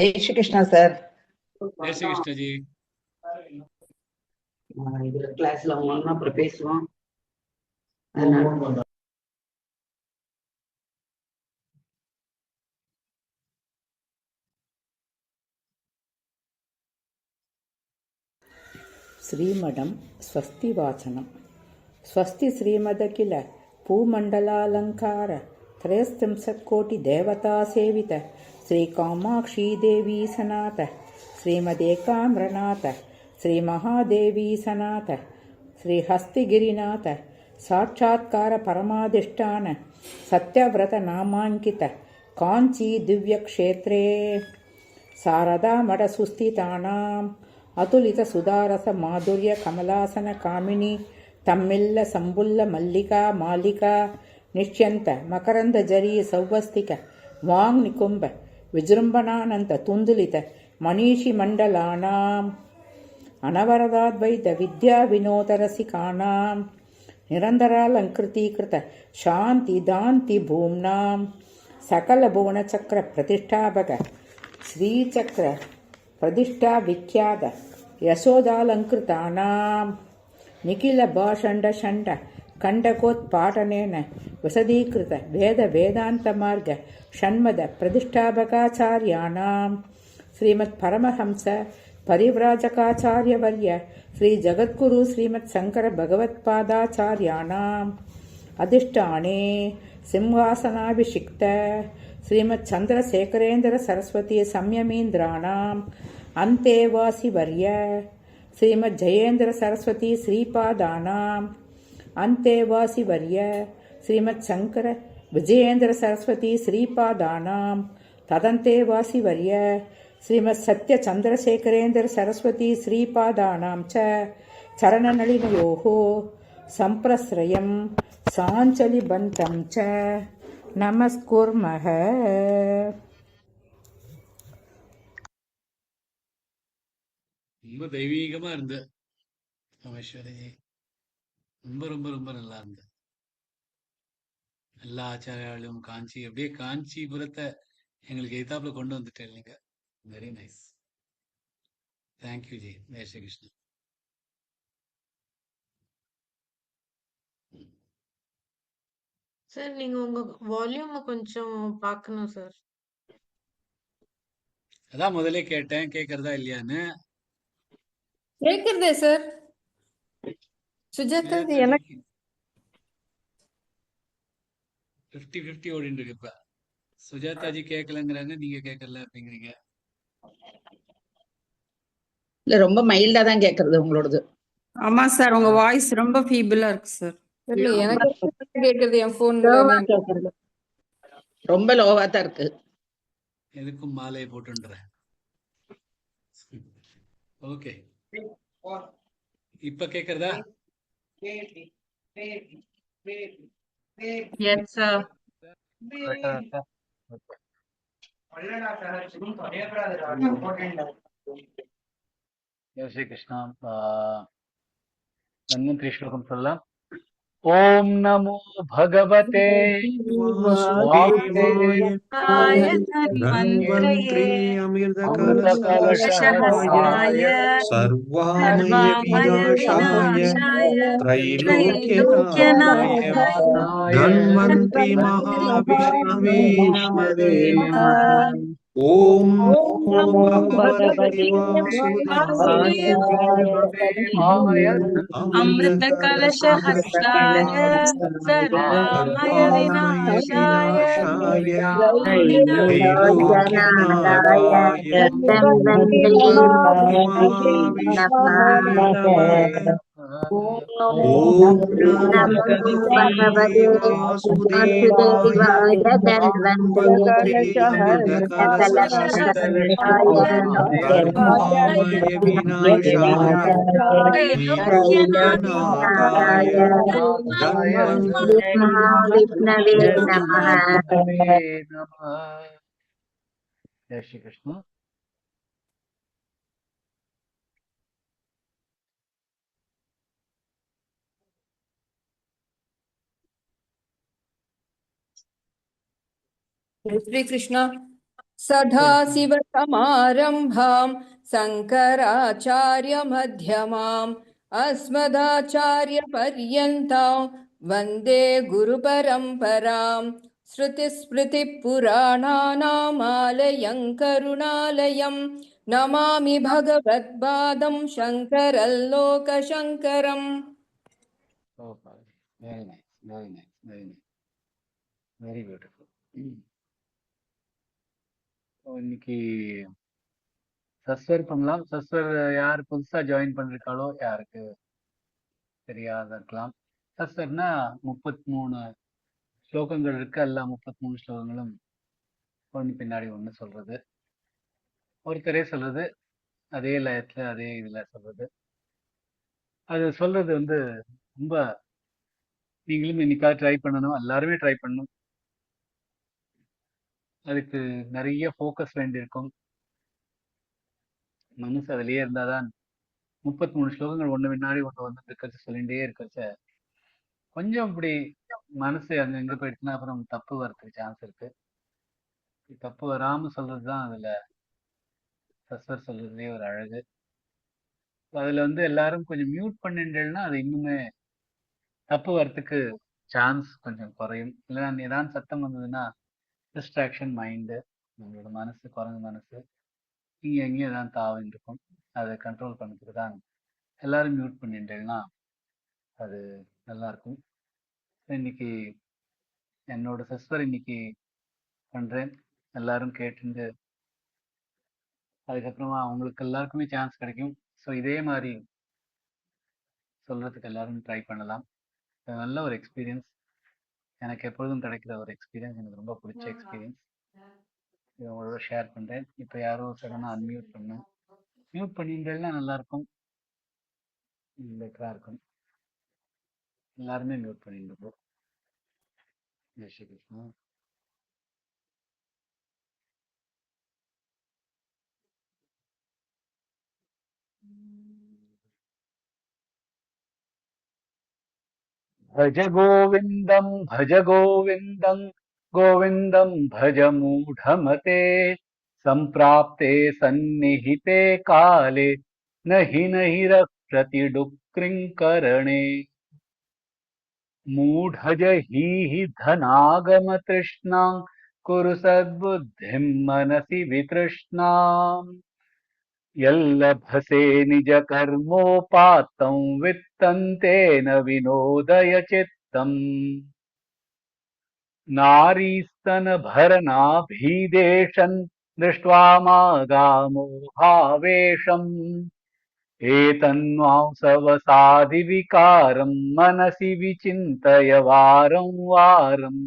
जय श्री कृष्णा सर. जय श्री कृष्ण जी. இந்த கிளாஸ்ல ஒண்ணா அப்புறம் பேசுவோம். श्रीमडं स्वस्तिवाचनं स्वस्ति श्रीमदखिल भूमण्डलालङ्कार त्रयस्त्रिंशत्कोटिदेवतासेवित श्रीकामाक्षी देवी सनाथ श्रीमदेकाम्रनाथ श्रीमहादेवी सनाथ श्रीहस्तिगिरिनाथ साक्षात्कार परमाधिष्ठान सत्यव्रत नामाङ्कित काञ्ची दिव्यक्षेत्रे शारदा मठसुस्थितानाम् अतुलित सुधारस माधुर्य कमलासन कामिनी तम्मिल्ल संबुल्ल मल्लिका मालिका निश्यंत मकरंद जरी सौवस्तिक वांग निकुंभ विजृंभणानंत तुंदुलित मनीषी मंडलानाम अनवरदाद्वैत विद्या विनोद रसिकानाम निरंतरालंकृतीकृत शांति दांति भूम्नाम सकल भुवन चक्र प्रतिष्ठापक श्रीचक्र प्रतिष्ठा विख्यात यशोदालंकृतानां निखिल भाषंड षंड कंडकोत्पाटनेन वसदीकृत वेद वेदांत मार्ग षण्मद प्रतिष्ठापकाचार्याणां श्रीमत् परमहंस परिव्राजकाचार्यवर्य श्री जगद्गुरु श्रीमत् शंकर भगवत्पादाचार्याणाम् अधिष्ठाने सिंहासनाभिषिक्त श्रीमत् चंद्रशेखरेन्द्र सरस्वती संयमीन्द्राणाम् अन्तेवासिवर्य श्रीमत् जयेन्द्र सरस्वती श्रीपादानाम् अन्तेवासिवर्य श्रीमत् शंकर विजयेन्द्र सरस्वती श्रीपादानाम् तदन्तेवासिवर्य श्रीमत् सत्य चंद्रशेखरेन्द्र सरस्वती श्रीपादानां च चरणनलिनयोः संप्रश्रयं साञ्चलिबन्तं च நமஸ்குர்மஹ. ரொம்ப தெய்வீகமா இருந்த ராமேஸ்வரி, ரொம்ப ரொம்ப ரொம்ப நல்லா இருந்த எல்லா ஆச்சாரியாலும் காஞ்சி அப்படியே காஞ்சிபுரத்தை எங்களுக்கு எதிர்த்தாப்புல கொண்டு வந்துட்டேன் இல்லைங்க. Very nice. Thank you ji. Jai Shri Krishna. Sir நீங்க உங்க வால்யூம் கொஞ்சம் பார்க்கணும் சார். அதான் முதல்ல கேட்டேன், கேக்குறதா இல்லையான்னு. கேக்குறதே சார். சுஜாதா எனக்கு 50-50 ஓடிட்டு இருக்கு இப்ப. சுஜாதாஜி கேட்கலங்கிறாங்க, நீங்க கேட்கல அப்படிங்கிறீங்க. இல்ல ரொம்ப மைல்டா தான் கேக்குறது உங்களோடது. ஆமா சார், உங்க வாய்ஸ் ரொம்ப ஃபீபிளா இருக்கு சார். இல்ல எனக்கு கேக்குறது என் போன்ல ரொம்ப லோவா தான் இருக்கு. எதுக்கும் மாலையை போட்டுன்றேன். ஓகே, இப்ப கேக்குறதா? Yes sir. जय श्री कृष्ण. धन्वंतरि श्लोकम சொல்லலாம். ओम नमो भगवते वासुदेवाय धन्वंतरि अमृतकलशहस्ताय सर्वामय विनाशाय त्रैलोक्यनाथाय धन्वंतरि महाविष्णवे नमः. ओम नमो भगवते वासुदेवाय अमृतकलशहस्ताय सर्वामय विनाशाय त्रैलोक्यनाथाय धन्वंतरि महाविष्णवे नमः. ओम नमो भगवते वासुदेवाय धन्वंतरि सर्वामय विनाशाय त्रैलोक्यनाथाय धन्वंतरि महाविष्णवे नमः. जय श्री कृष्ण. श्री कृष्णा. सदाशिवसमारम्भाम् शङ्कराचार्यमध्यमाम् अस्मदाचार्यपर्यन्ताम् वन्दे गुरुपरम्पराम् श्रुतिस्मृतिपुराणानामालयम् करुणालयम् नमामि भगवत्पादं शङ्करल्लोकशङ्करम् super. Very nice, very nice, very nice, very beautiful. இன்னைக்கு சஸ்வர் பண்ணலாம். சஸ்வர் யார் புதுசா ஜாயின் பண்ணிருக்காளோ யாருக்கு தெரியாத இருக்கலாம். சஸ்வர்னா 33 ஸ்லோகங்கள் இருக்கு. எல்லா 33 ஸ்லோகங்களும் ஒன்று பின்னாடி ஒன்று சொல்றது. ஒருத்தரே சொல்றது, அதே லயத்துல அதே இதுல சொல்றது. அது சொல்றது ரொம்ப நீங்களும் இன்னைக்காக ட்ரை பண்ணணும், எல்லாருமே ட்ரை பண்ணணும். அதுக்கு நிறைய ஃபோக்கஸ் வேண்டியிருக்கும். மனசு அதுலயே இருந்தாதான் 33 ஸ்லோகங்கள் ஒண்ணு பின்னாடி ஒன்று வந்து இருக்கிறது சொல்லிட்டே இருக்கிறச்ச கொஞ்சம் இப்படி மனசு அங்க எங்க போயிடுச்சுன்னா அப்புறம் தப்பு வரதுக்கு சான்ஸ் இருக்கு. தப்பு வராம சொல்றதுதான் அதுல சஸ்வர் சொல்றதுலயே ஒரு அழகு. அதுல எல்லாரும் கொஞ்சம் மியூட் பண்ணிட்டேன்னா அது இன்னுமே தப்பு வரத்துக்கு சான்ஸ் கொஞ்சம் குறையும். இல்லைன்னா ஏதாவது சத்தம் வந்ததுன்னா டிஸ்ட்ராக்ஷன் மைண்டு, நம்மளோட மனசு, குரங்கு மனசு இங்க எங்கேயும் ஏதாவது தாவின்னு இருக்கும். அதை கண்ட்ரோல் பண்ணதுக்கு தான் எல்லாரும் மியூட் பண்ணிட்டேன்னா அது நல்லா இருக்கும். இன்னைக்கு என்னோட சஸ்வர் இன்னைக்கு பண்றேன். எல்லாரும் கேட்டு அதுக்கப்புறமா அவங்களுக்கு எல்லாருக்குமே சான்ஸ் கிடைக்கும். ஸோ இதே மாதிரி சொல்றதுக்கு எல்லாரும் ட்ரை பண்ணலாம். இது நல்ல ஒரு எக்ஸ்பீரியன்ஸ். எனக்கு எப்பொழுதும் கிடைக்கிற ஒரு எக்ஸ்பீரியன்ஸ், எனக்கு ரொம்ப பிடிச்ச எக்ஸ்பீரியன்ஸ். இதை உங்களோட ஷேர் பண்றேன். இப்போ யாரோ சடனாக அன்மியூட் பண்ணேன். மியூட் பண்ணிட்டேன்னா நல்லா இருக்கும், பெட்டரா இருக்கும். எல்லாருமே மியூட் பண்ணிட்டு ஜெய் ஸ்ரீ கிருஷ்ணா. भज गोविन्दं भज गोविन्दं गोविन्दं भज मूढमते सम्प्राप्ते सन्निहिते काले नहि नहि रक्षति डुक्रिङ्करणे मूढजहीहि धनागमतृष्णां कुरु सद्बुद्धिं मनसि वितृष्णाम् यल्लभसे निजकर्मोपात्तं वित्तन्तेन विनोदय चित्तम् नारीस्तनभरनाभीदेशन् दृष्ट्वा मागामोहावेशम् एतन्वांसवसादिविकारम् मनसि विचिन्तय वारं वारम्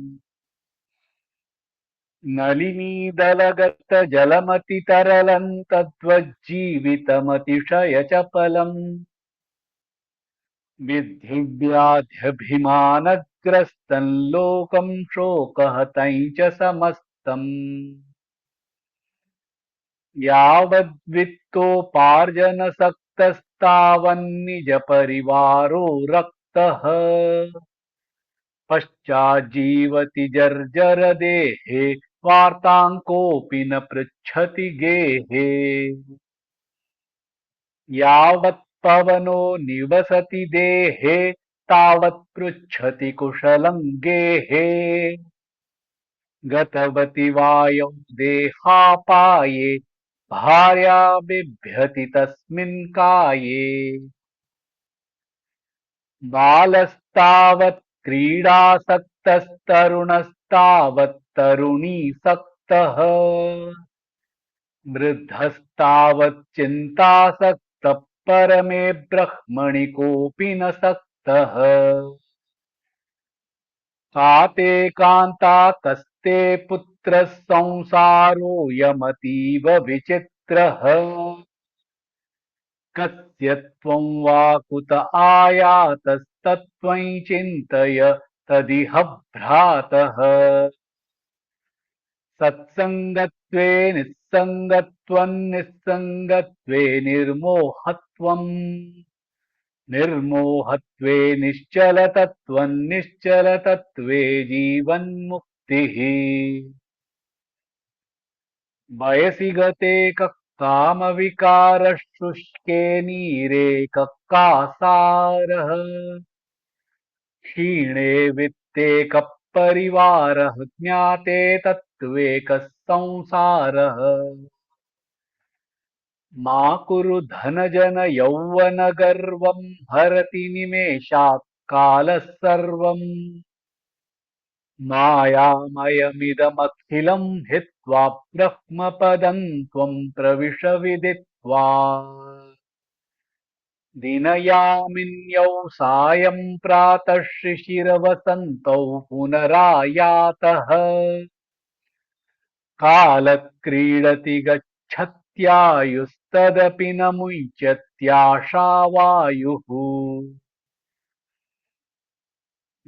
नलिनीदलगतजलमतितरलम् तद्वज्जीवितमतिशयचपलम् विद्धिव्याध्यभिमानग्रस्तम् लोकम् शोकहतं च समस्तम् यावद्वित्तोपार्जनसक्तस्तावन्निजपरिवारो रक्तः पश्चाज्जीवति जर्जरदेहे वार्तां कोऽपि न पृच्छति गेहे यावत् पवनो निवसति देहे तावत् पृच्छति कुशलं गेहे गतवति वायौ देहापाये भार्या बिभ्यति तस्मिन् काये बालस्तावत् क्रीडासक्तस्तरुणस्तावत् तरुणीसक्तः वृद्धस्तावत् चिन्तासक्तः परमे ब्रह्मणि कोऽपि न सक्तः काते कान्ता कस्ते पुत्रः संसारोऽयमतीव विचित्रः कस्य त्वं वा कुत आयातस्तत्त्वं चिन्तय तदिह भ्रातः सत्सङ्गत्वे निस्सङ्गत्वं निस्सङ्गत्वे निर्मोहत्वम् निर्मोहत्वे निश्चलतत्त्वं निश्चलतत्त्वे जीवन्मुक्तिः वयसि गते कः कामविकारः शुष्के नीरे कः कासारः क्षीणे वित्ते कः परिवारः ज्ञाते तत्त्वे कः संसारः मा कुरु धनजन यौवन गर्वं हरति निमेषात् कालः सर्वम् मायामयमिदमखिलं हित्वा ब्रह्मपदं त्वं प्रविश विदित्वा दिनयामिन्यौ सायं प्रातः शिशिरवसन्तौ पुनरायातः कालक्रीडति गच्छत्यायुस्तदपि न मुञ्चत्याशावायुः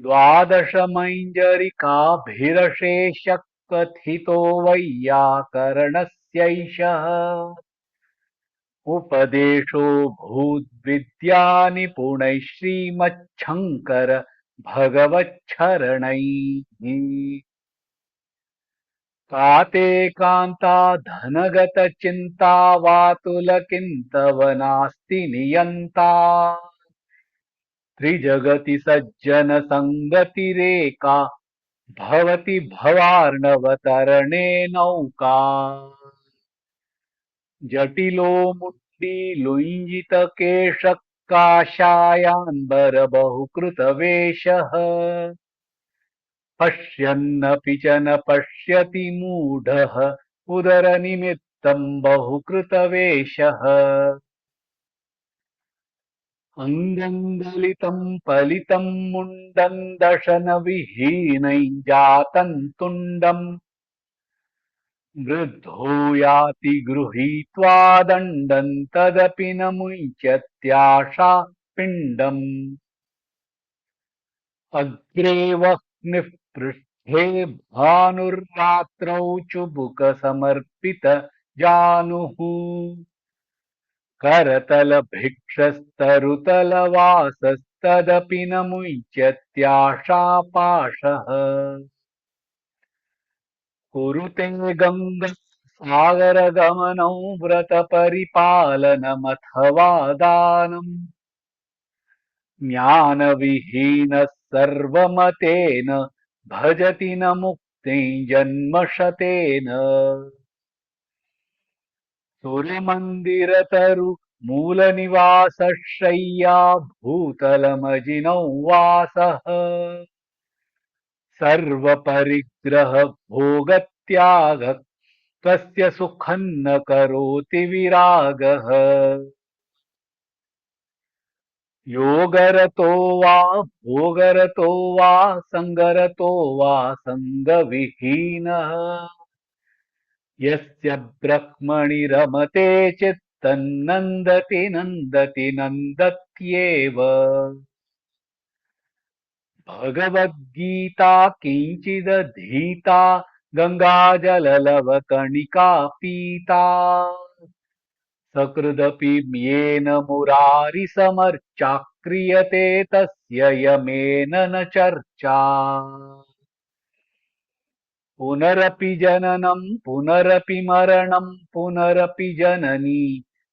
द्वादशमञ्जरिकाभिरशेषः कथितो वैयाकरणस्यैषः उपदेशो भूद्विद्यानिपुणैः श्रीमच्छङ्कर भगवच्छरणैः काते कान्ता धनगतचिन्ता वातुलकिन्तव नास्ति नियन्ता त्रिजगति सज्जनसङ्गतिरेका भवति भवार्णवतरणे नौका जटिलो मुण्डीलुञ्जितकेशः काषायान्बरबहुकृतवेषः पश्यन्नपि च न पश्यति मूढः उदरनिमित्तं बहुकृतवेषः अङ्गं गलितं पलितं मुण्डं दशनविहीनै जातं तुण्डम् वृद्धो याति गृहीत्वा दण्डं तदपि न मुञ्चत्याशा पिण्डम् अग्रे वह्निः पृष्ठे भानुर्रात्रौ चुबुकसमर्पितजानुः करतलभिक्षस्तरुतलवासस्तदपि न मुञ्चत्याशापाशः कुरुते गङ्गासागरगमनौ व्रतपरिपालनमथवा दानम् ज्ञानविहीनः सर्वमतेन भजति न मुक्तिं जन्मशतेन सूर्यमन्दिरतरु मूलनिवासशय्या भूतलमजिनौ वासः सर्वपरिग्रह भोगत्यागः कस्य सुखं न करोति विरागः योगरतो वा भोगरतो वा सङ्गरतो वा सङ्गविहीनः यस्य ब्रह्मणि रमते चित्तन्नन्दति नन्दति नन्दत्येव भगवद्गीता किञ्चिदधीता गङ्गाजललवकणिका पीता सकृदपि येन मुरारिसमर्चाक्रियते तस्य यमेन न चर्चा पुनरपि जननं पुनरपि मरणं पुनरपि जननी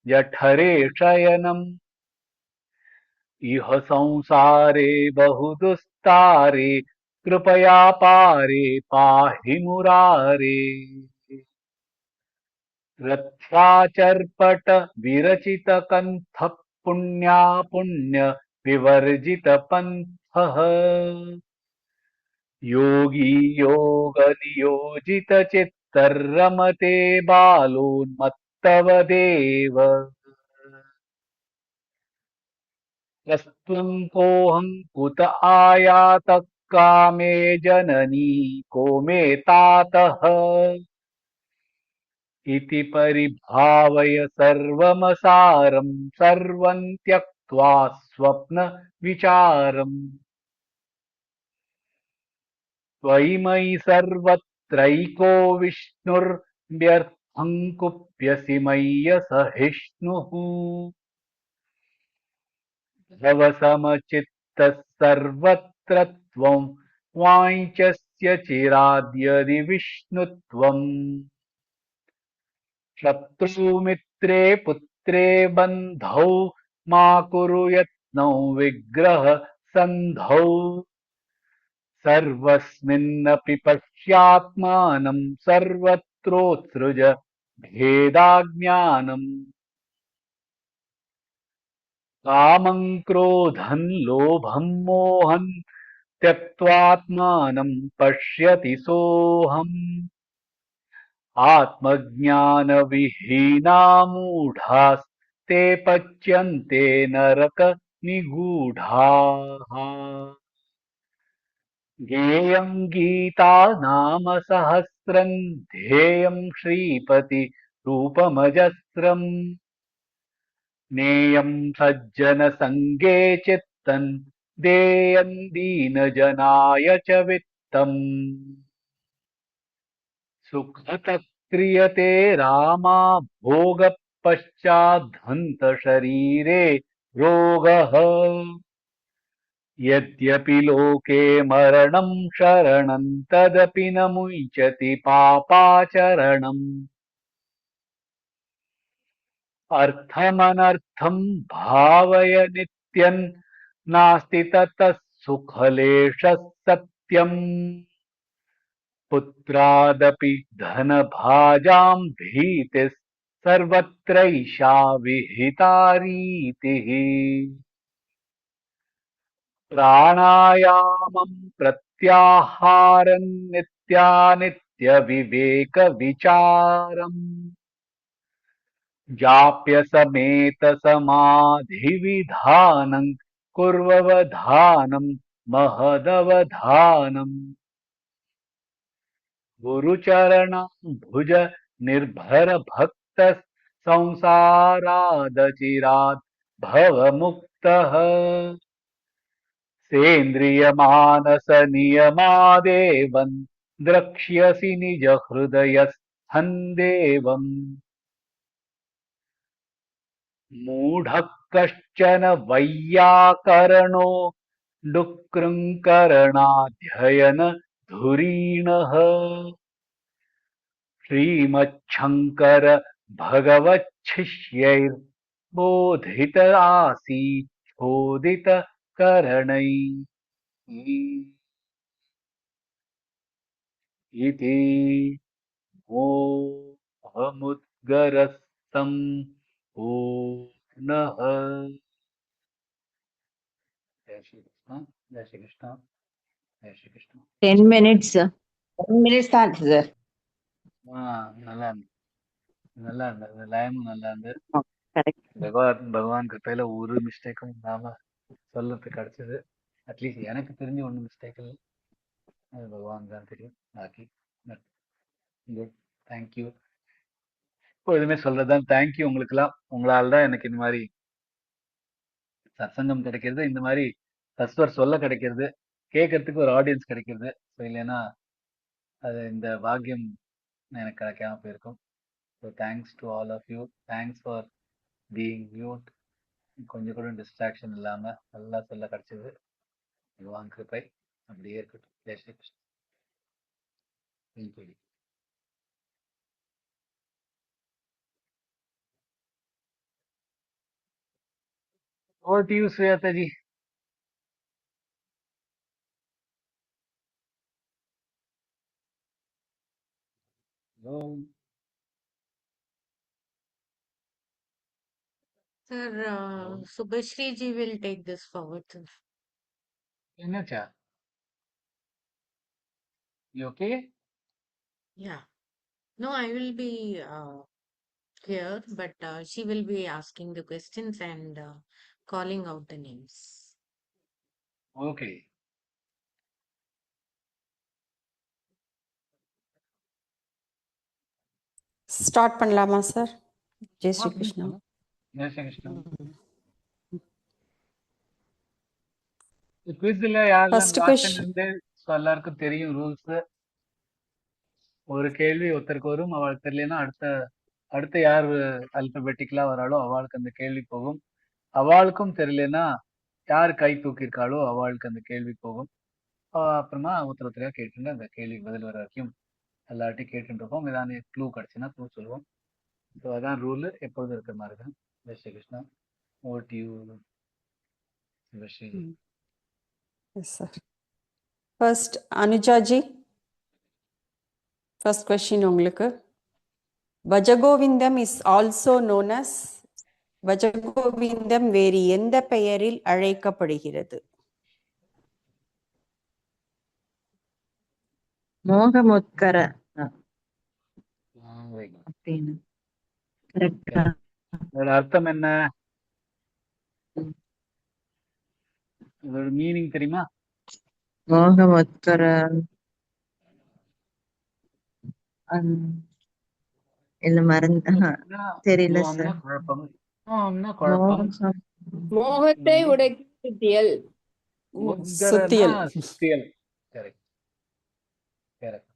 जठरे शयनम् इह संसारे बहुदुस्तारे कृपया पारे पाहि मुरारे रथ्याचर्पट विरचित कंथ पुण्या पुण्य विवर्जित पंथः योगी योग नियोजित चित्तर्रमते बालोन्मत्तवदेव यस्त्वं कोऽहं कुत आयातः कामे जननी को मे तातः इति परिभावय सर्वमसारं सर्वं त्यक्त्वा स्वप्न विचारम् त्वयि मयि सर्वत्रैको विष्णुर्व्यर्थं कुप्यसि मय्यसहिष्णुः भवसमचित्तः सर्वत्र त्वं वाञ्छस्य चिराद्यदि विष्णुत्वम् शत्रुमित्रे पुत्रे बन्धौ मा कुरु यत्नौ विग्रह सन्धौ सर्वस्मिन्नपि पश्यात्मानं सर्वत्रोत्सृज भेदाज्ञानम् कामं क्रोधं लोभं मोहं त्यक्त्वात्मानं पश्यति सोऽहम् आत्मज्ञानविहीना मूढास्ते पच्यन्ते नरकनिगूढाः ज्ञेयं गीता नाम सहस्रं ध्येयं श्रीपति रूपमजस्रम् ज्ञेयं सज्जनसङ्गे चित्तम् देयं दीनजनाय च वित्तम् सुखतः क्रियते रामा भोगः पश्चाद्धन्तशरीरे रोगः यद्यपि लोके मरणं शरणं तदपि न मुञ्चति पापाचरणम् अर्थमनर्थं भावय नित्यं नास्ति ततः सुखलेशः सत्यम् पुत्रादपि धनभाजां भीतिः सर्वत्रैषा विहिता रीतिः प्राणायामं प्रत्याहारं नित्यानित्यविवेकविचारम् जाप्यसमेतसमाधिविधानं कुर्ववधानं महदवधानम् गुरुचरणाम्भुज निर्भरभक्तः संसारादचिरात् भवमुक्तः सेन्द्रियमानसनियमादेवं द्रक्ष्यसि निजहृदयस्थं देवम् मूढः कश्चन वैयाकरणो डुक्कृङ्करणाध्ययन धुरीणः श्रीमच्छङ्कर भगवच्छिष्यैर्बोधित आसीत् चोदित करणैः इति मोहमुद्गरस्तम् पूर्णः। जय श्री कृष्ण, जय श्री कृष्ण, जय श्री कृष्ण। 10 minutes. 10 minutes தான் ஆச்சு சார். நல்லா இருந்து நல்லா இருந்தது, லயமும் நல்லா இருந்து. Correct. பகவான் கிருப்பையில ஒரு மிஸ்டேக்கும் இல்லாம சொல்லறதுக்கு கிடைச்சது. அட்லீஸ்ட் எனக்கு தெரிஞ்சு ஒன்றும் மிஸ்டேக் இல்லை. அது பகவான் தான் தெரியும். பாக்கி குட், தேங்க்யூ. இப்போ எதுவுமே சொல்றதுதான் தேங்க்யூ உங்களுக்குலாம். உங்களால தான் எனக்கு இந்த மாதிரி சத்சங்கம் கிடைக்கிறது, இந்த மாதிரி தஸ்வர் சொல்ல கிடைக்கிறது, கேட்கறதுக்கு ஒரு ஆடியன்ஸ் கிடைக்கிறது. ஸோ இல்லைன்னா அது இந்த பாக்கியம் எனக்கு கிடைக்காம போயிருக்கும். So thanks to all of you. Thanks for being mute. கொஞ்சம் கூட டிஸ்ட்ராக்ஷன் இல்லாம நல்லா சொல்ல கிடைச்சது. பகவான் கிருபை அப்படியே இருக்கட்டும். Jai Shri Krishnan. Thank you. Over to you, Suyata ji. Sir, Subhashri ji will take this forward, sir. என்னாச்சா? You okay? Yeah. No, I will be here, but she will be asking the questions and calling out the names. Okay. Start பண்ணலாமா sir? Jai Sri Okay. Krishna. Jai Shri Krishnan. குவிஸ்ல யாரெல்லாம் First last question. இருந்து எல்லாருக்கும் தெரியும் rules. ஒரு கேள்வி ஒருத்தருக்கு வரும், அவளுக்கு தெரியலன்னா அடுத்த யார் அல்பபெட்டிக்கலா வராளோ அவளுக்கு அந்த கேள்வி போகும். அவளுக்கும் தெரியலன்னா யார் கை தூக்கியிருக்காளோ அவளுக்கு அந்த கேள்வி போகும். அப்புறமா ஒருத்தரையா கேட்டுங்க அந்த கேள்விக்கு பதில் வர வரைக்கும் எல்லார்ட்டையும் கேட்டுட்டு இருப்போம். ஏதாவது க்ளூ கிடைச்சுன்னா க்ளூ சொல்லுவோம். ஸோ அதான் ரூல், எப்பொழுதும் இருக்கிற மாதிரி தான். Jai Shri Krishna. Over to you Sivasri. Yes, sir. First, Anuja ji. First question உங்களுக்கு. Vajagovindam is also known as Vajagovindam வேறு எந்த பெயரில் அழைக்கப்படுகிறது? மோகமுத்கர அப்படின்னு கரெக்டா? அதோட அர்த்தம் என்ன? இதோட மீனிங் தெரியுமா? மோகமுத்கர இல்ல மறந்து தெரியல மோகம்னா சார். குழப்பம். மோகம்னா குழப்பம். மோகத்தை உடைக்கும் சுத்தியல். முத்கரனா சுத்தியல். சுத்தியல். Correct correct.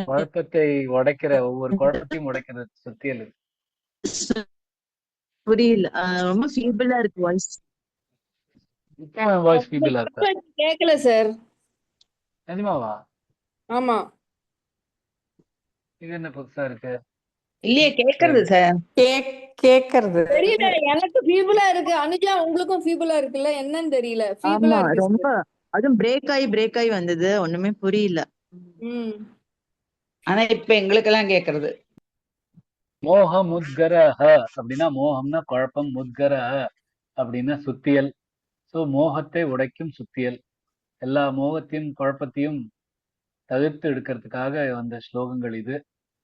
குழப்பத்தை உடைக்கிற, ஒவ்வொரு குழப்பத்தையும் உடைக்கிற சுத்தியல் இது. புரியல. ரொம்ப ஃபீபிளா இருக்கு வாய்ஸ். வாய்ஸ் ஃபீபிளா இருக்கா? கேக்கல சார். நிஜமாவா? ஆமா. இது என்ன புதுசா இருக்கு? இல்லையே கேக்குறது சார். கேக்குறது தெரியல, எனக்கு ஃபீபிளா இருக்கு. அனுஜா உங்களுக்கும் ஃபீபிளா இருக்குல்ல, என்னன்னு தெரியல. ஃபீபிளா ஆமா, இருக்கு ரொம்ப அதுவும் பிரேக் ஆகி வந்தது. ஒண்ணுமே புரியல. ஆனா இப்ப எங்களுக்கெல்லாம் கேக்குறது. மோக முத்கர அப்படின்னா மோகம்னா குழப்பம், முத்கர அப்படின்னா சுத்தியல். சோ மோகத்தை உடைக்கும் சுத்தியல். எல்லா மோகத்தையும் குழப்பத்தையும் தவிர்த்து எடுக்கிறதுக்காக வந்த ஸ்லோகங்கள் இது.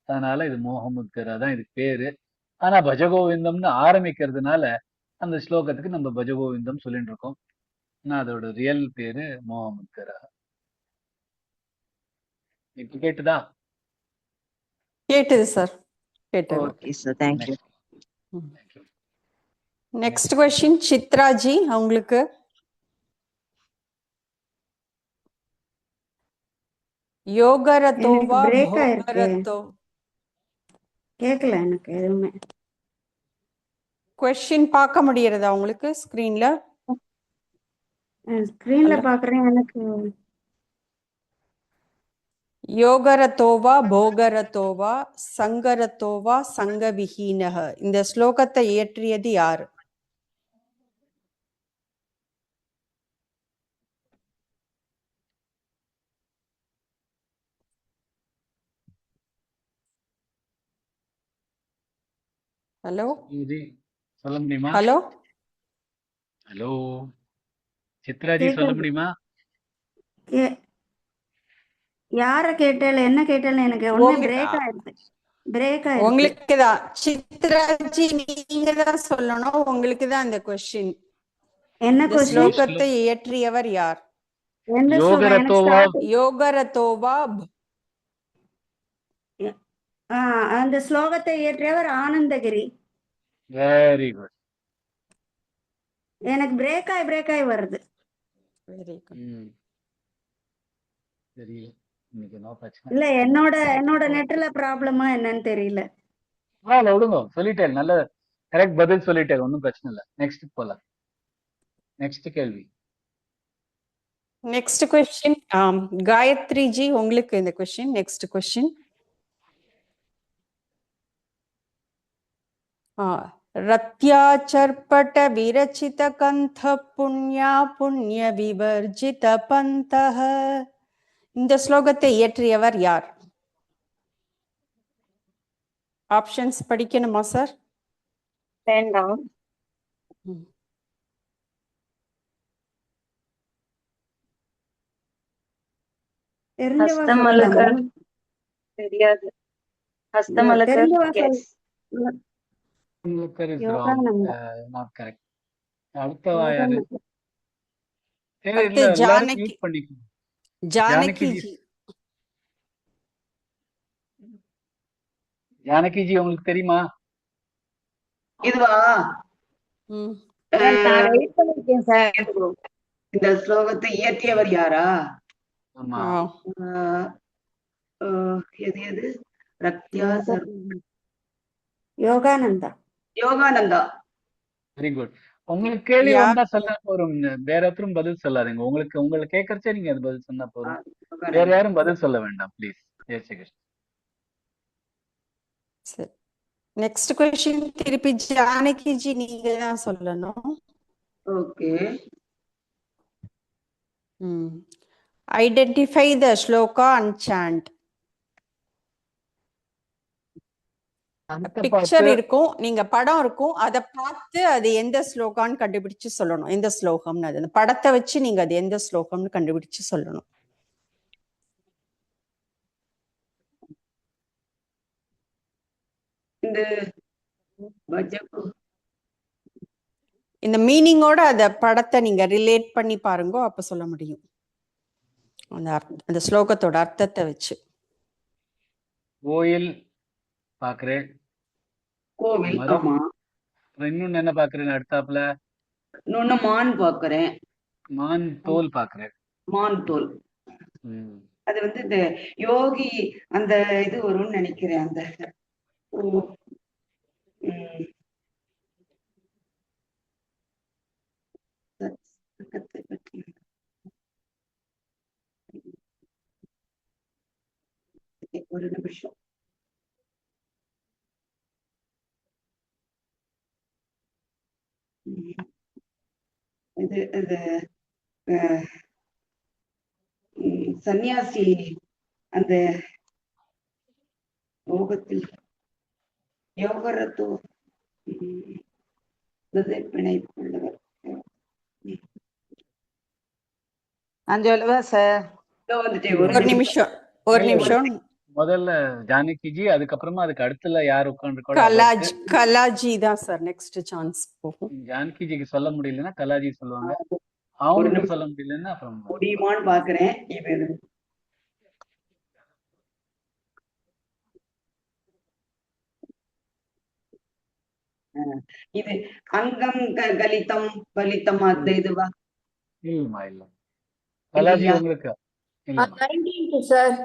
அதனால இது மோகமுத்கரா தான் இதுக்கு பேரு. ஆனா பஜகோவிந்தம்னு ஆரம்பிக்கிறதுனால அந்த ஸ்லோகத்துக்கு நம்ம பஜகோவிந்தம் சொல்லிட்டு இருக்கோம். ஆனா அதோட ரியல் பேரு மோகமுத்கரா. இப்ப கேட்டுதா? கேட்டது சார், கேட்டது. Okay sir, thank you. Next question Chitraji உங்களுக்கு. யோகரத்தோவா break ஆயிருக்கு. போகரத்தோ? கேட்கல எனக்கு எதுவுமே. கொஸ்டின் பார்க்க முடியறதா உங்களுக்கு ஸ்கிரீன்ல? ஸ்கிரீன்ல பாக்குறேன். எனக்கு யோகரத்தோவா போகரத்தோவா சங்கரத்தோவா சங்கவிஹீனஹ, இந்த ஸ்லோகத்தை இயற்றியது யார்? ஹலோ சொல்ல முடியுமா? ஹலோ ஹலோ சித்ராஜி சொல்ல முடியுமா? யார கேட்டாலும் என்ன கேட்டாலும் எனக்கு ஒண்ணு பிரேக் ஆயிடுது. உங்களுக்கு தான் சித்ராஜி, நீங்க தான் சொல்லணும். உங்களுக்கு தான் இந்த கொஸ்டின். என்ன இந்த கொஸ்டின்? ஸ்லோகத்தை இயற்றியவர் யார்? எந்த யோகரத்தோவா யோகரத்தோவா அந்த ஸ்லோகத்தை இயற்றியவர் ஆனந்தகிரி. Very good. எனக்கு பிரேக் ஆகி வருது. Very good. தெரியல, இன்னைக்கு என்ன பிரச்சனை? இல்ல என்னோட நெட்ல ப்ராப்ளமா என்னன்னு தெரியல. விடுங்க, சொல்லிட்டேன். நல்ல கரெக்ட் பதில் சொல்லிட்டேன், ஒன்றும் பிரச்சனை இல்லை. நெக்ஸ்ட் போலாம். நெக்ஸ்ட் கேள்வி. நெக்ஸ்ட் கொஸ்டின் காயத்ரி ஜி உங்களுக்கு இந்த கொஸ்டின். Next question. ரத்யாச்சர்பட விரச்சித கந்த புண்ணியா புண்ணிய விவர்ஜித பந்தஹ, இந்த ஸ்லோகத்தை இயற்றியவர் யார்? ஆப்ஷன்ஸ் படிக்கணுமா சார்? வேண்டாம். தெரியாது. ஹஸ்தமலகர் ஜானகி ஜி. ஜானகி ஜி உங்களுக்கு தெரியுமா? இதுவா? நான் வெயிட் பண்ணிருக்கேன் சார். இந்த ஸ்லோகத்தை இயற்றியவர் யாரா? ஆமா. எது ரத்யாசர் யோகானந்தா. Very good. உங்களுக்கு கேள்வி வந்தா சொன்னா போறோம், வேற ஒருத்தரும் பதில் சொல்லாதீங்க. உங்களுக்கு கேட்கறச்சே நீங்க அது பதில் சொன்னா போறோம். வேற யாரும் பதில் சொல்ல வேண்டாம் ப்ளீஸ். ஜெய் ஸ்ரீ கிருஷ்ணா. சரி, நெக்ஸ்ட் கொஸ்டின் திருப்பி ஜானகிஜி நீங்க தான் சொல்லணும். Okay. Identify the shloka and chant. Picture இருக்கும், நீங்க படம் இருக்கும், அதை பார்த்து அது எந்த ஸ்லோகான்னு கண்டுபிடிச்சு சொல்லணும். எந்த ஸ்லோகம்னு அது அந்த படத்தை வச்சு நீங்க அது எந்த ஸ்லோகம்னு கண்டுபிடிச்சு சொல்லணும். இந்த பஜப்பு இந்த மீனிங்கோட அந்த படத்தை நீங்க ரிலேட் பண்ணி பாருங்க, அப்ப சொல்ல முடியும் அந்த ஸ்லோகத்தோட அர்த்தத்தை வச்சு. கோயில் பாக்குறேன், கோவில். மரம். ஆமா. இன்னொன்னு என்ன பாக்குறேன் அடுத்தாப்புல? இன்னொன்னு மான் பாக்குறேன். மான் தோல் பாக்குறேன். மான் தோல். அது வந்து இந்த யோகி அந்த இது வரும்னு நினைக்கிறேன். அந்த ஒரு நிமிஷம். இது இது சன்னியாசி அந்த யோகத்தில் யோகரத்து பிணைப்புள்ளவர். நான் சொல்லவா சார்? ஒரு நிமிஷம். முதல்ல ஜானகிஜி, அதுக்கப்புறமா அதுக்கு அடுத்துல யார் உட்கார்ந்து கலாஜி தான் சார் நெக்ஸ்ட் சான்ஸ் போகும். ஜானகிஜிக்கு சொல்ல முடியலன்னா கலாஜி சொல்லுவாங்க. அவங்களுக்கு சொல்ல முடியலன்னா அப்புறம் முடியுமான்னு பாக்குறேன். இது அங்கம் கலிதம் பலிதம் அந்த இதுவா? இல்லம்மா, இல்ல. கலாஜி உங்களுக்கு சார்.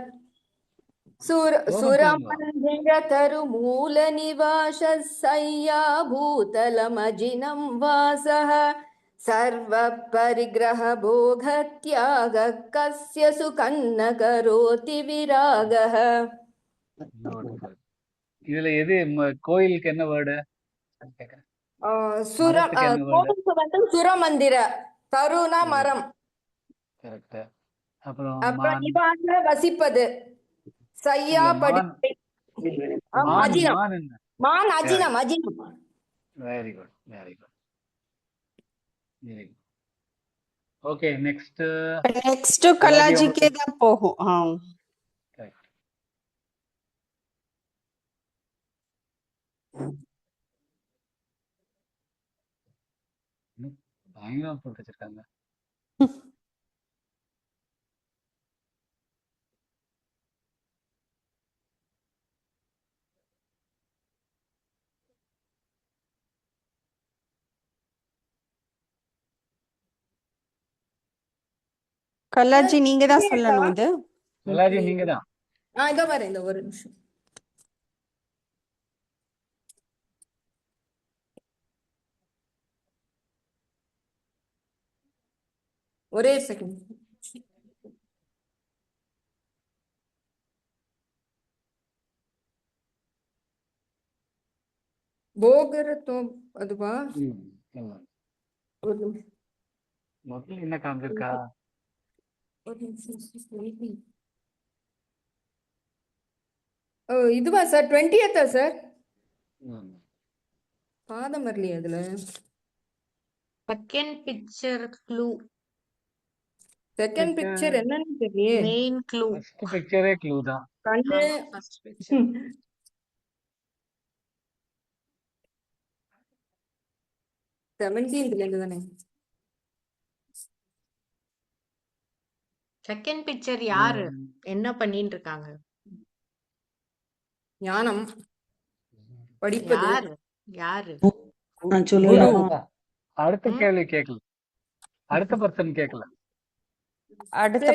சுரமந்திர தரு மூல நிவாச சய்யா பூதலமஜினம் வாசஹ சர்வ பரிகிரஹ போக தியாக கஸ்ய சுகன்ன கரோதி விராகஹ. இதுல எது கோயிலுக்கு என்ன வேர்டு? சுரமந்திர, தருணா மரம். கரெக்ட். அப்புறம் நிவாச வசிப்பது, சையா படிப்பை, மான் அஜினம். Very good, very good, very good. Okay, next கலாஜிக்கே தான் போகும். பயங்கரமா போட்டு வச்சிருக்காங்க. கலாஜி நீங்க தான் சொல்லணும். இது கலாஜி நீங்க தான். இதோ வரேன், இந்த ஒரு நிமிஷம். ஒரே செகண்ட். போகரத்துவம் அதுவா? ஒரு நிமிஷம். முதல்ல என்ன காமிச்சிருக்கா? இதுவா சார்? 20th sir? பாதம் வரலையே அதுல. Second picture clue. Second picture என்னன்னு தெரியல. Main clue. ஃபர்ஸ்ட் பிக்சரே க்ளூ தான். கண்ணு. First picture. 17th இருந்து தானே. செகண்ட் பிக்சர் யாரு என்ன பண்ணிட்டு இருக்காங்க? ஞானம் படிப்பது. யாரு? நான் சொல்லலாம். அடுத்த கேள்வி கேட்கல, அடுத்த பர்சன் கேட்கல. அடுத்த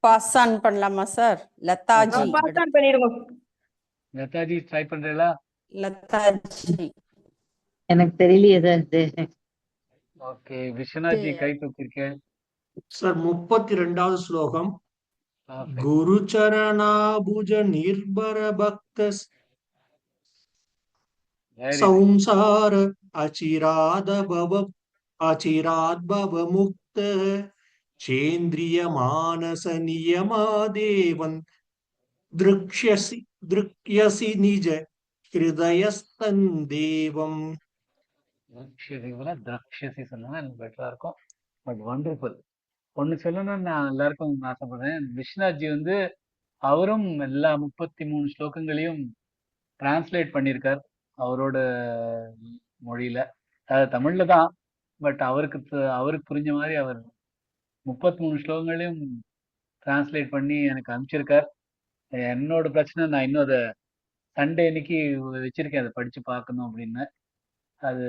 பாஸ் ஆன் பண்ணலாமா சார்? லதாஜி. பாஸ் ஆன் பண்ணிடுங்க. லதாஜி ட்ரை பண்றீங்களா? லதாஜி எனக்கு தெரியலையே சார். ஓகே, விஸ்வநாத்ஜி கை தூக்கிருக்கேன் சார். 32வது ஸ்லோகம். குரு சரணாபுஜ நிர்பர பக்த வெரி நைஸ். संसार अचिराद भव मुक्त चेन्द्रिय मानस नियमादेवं दृक्ष्यसि निज हृदयस्थं देवम्. திரக்ஷசி சொன்னா எனக்கு பெட்டரா இருக்கும். But wonderful. ஒன்னு சொல்லணும்னு நான் எல்லாருக்கும் ஆசைப்படுறேன். விஸ்வநாத்ஜி வந்து அவரும் எல்லா 33 ஸ்லோகங்களையும் டிரான்ஸ்லேட் பண்ணியிருக்கார் அவரோட மொழியில. தமிழ்ல தான். பட் அவருக்கு புரிஞ்ச மாதிரி அவர் 33 ஸ்லோகங்களையும் டிரான்ஸ்லேட் பண்ணி எனக்கு அனுப்பிச்சிருக்கார். என்னோட பிரச்சனை, நான் இன்னும் அதை சண்டே அன்னைக்கு வச்சிருக்கேன், அதை படிச்சு பார்க்கணும் அப்படின்னு. அது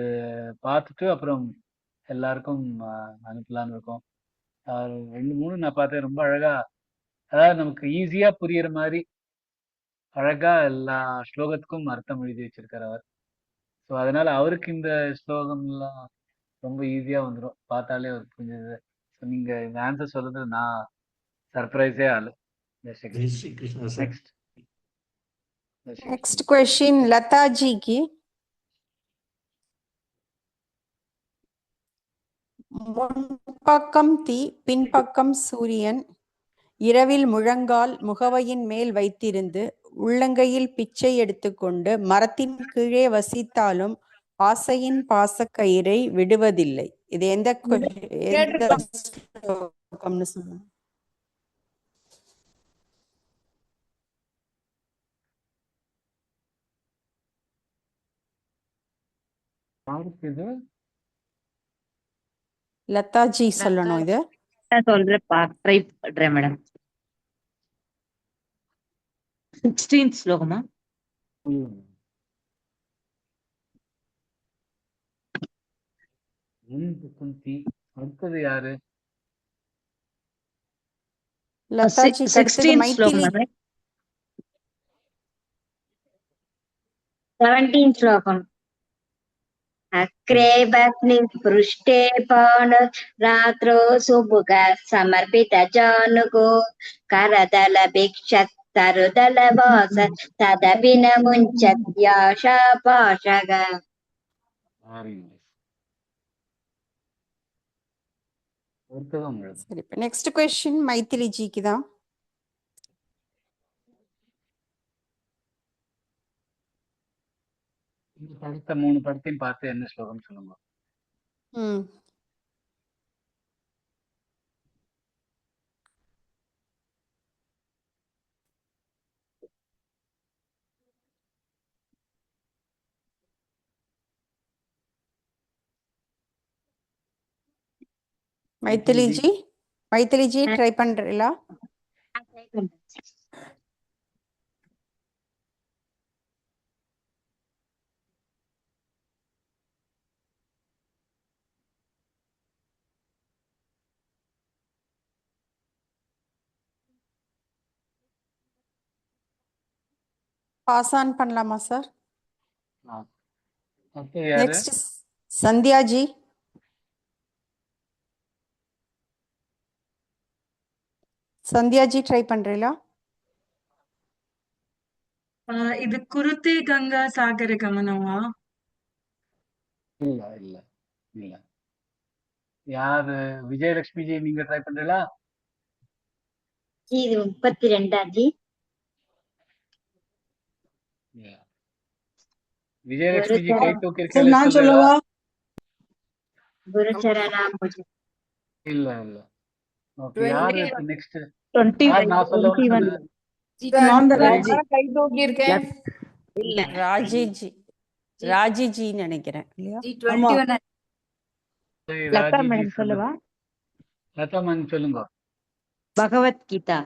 பார்த்துட்டு அப்புறம் எல்லாருக்கும் அனுப்பலான்னு இருக்கோம். 2-3 நான் பார்த்தேன். ரொம்ப அழகா, அதாவது நமக்கு ஈஸியா புரியுற மாதிரி அழகா எல்லா ஸ்லோகத்துக்கும் அர்த்தம் எழுதி வச்சிருக்காரு அவர். ஸோ அதனால அவருக்கு இந்த ஸ்லோகம்லாம் ரொம்ப ஈஸியா வந்துடும், பார்த்தாலே அவருக்கு புரிஞ்சது. ஸோ நீங்க இந்த ஆன்சர் சொல்றது நான் சர்ப்ரைஸே ஆளு. जय Shri Krishna sir. Next question லதாஜிக்கு. முன்பக்கம் தீ பின்பக்கம் சூரியன், இரவில் முழங்கால் முகவையின் மேல் வைத்திருந்து உள்ளங்கையில் பிச்சை எடுத்துக்கொண்டு மரத்தின் கீழே வசித்தாலும் ஆசையின் பாசக்கயிறை விடுவதில்லை. இது எந்த ஸ்லோகம்னு சொல்லுங்க. லதாஜி சொல்லணும் இது. சொல்றேன், ட்ரை பண்றேன் மேடம். 16th ஸ்லோகமா? அடுத்தது யாரு? லதாஜி 16th ஸ்லோகமா? 17th ஸ்லோகம். अग्रे पृष्ठे पान रात्रो सुभुग समर्पित जानुगो करदल भिक्षत् तरुदल वास तदपि न मुञ्चत्याशा पाशग. சரி, நெக்ஸ்ட் क्वेश्चन மைத்திலி ஜிக்கு தான். அடுத்த 3 படத்தையும் பார்த்து என்ன ஸ்லோகம் சொல்லுங்க. மைத்திலி ஜி ட்ரை பண்றீங்களா? பாஸ் ஆன் பண்ணலாமா sir? Next Sandhya G. Sandhya G try பண்றீங்களா? இது குருத்தே கங்கா சாகர கமனமா? இல்ல இல்ல இல்ல. யாரு? விஜயலட்சுமி ஜி நீங்க ட்ரை பண்றீங்களா? இது 32 ஜி. விஜயலட்சுமி ஜி கை தூக்கி இருக்கல. நான் சொல்லவா? குருச்சரணாம்புஜம். இல்ல இல்ல. ஓகே, யாரு நெக்ஸ்ட்? 21 நான் சொல்லுவேன். நான் கை தூக்கி இருக்கேன். இல்ல ராஜி ஜி நினைக்கிறேன் இல்லையா? லதா மேடம் சொல்லவா? லதா மேம் சொல்லுங்க. பகவத்கீதா.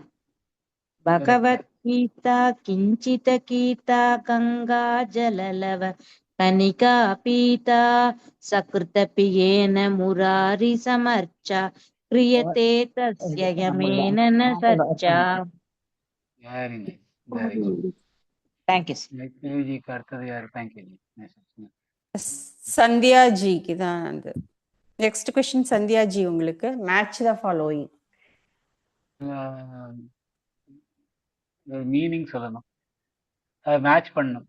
भगवद्गीता किञ्चित गीता गंगा जललव कनिका पीता सकृतपि येन मुरारि समर्चा क्रियते तस्य यमेन न सच्चा. Very nice. Very good. Thank you. जी करते यार. Thank you. சந்தியா ஜிக்கு தான் அது. நெக்ஸ்ட் क्वेश्चन சந்தியா ஜி உங்களுக்கு. Match the following. மீனிங் சொல்லணும், மேட்ச் பண்ணணும்.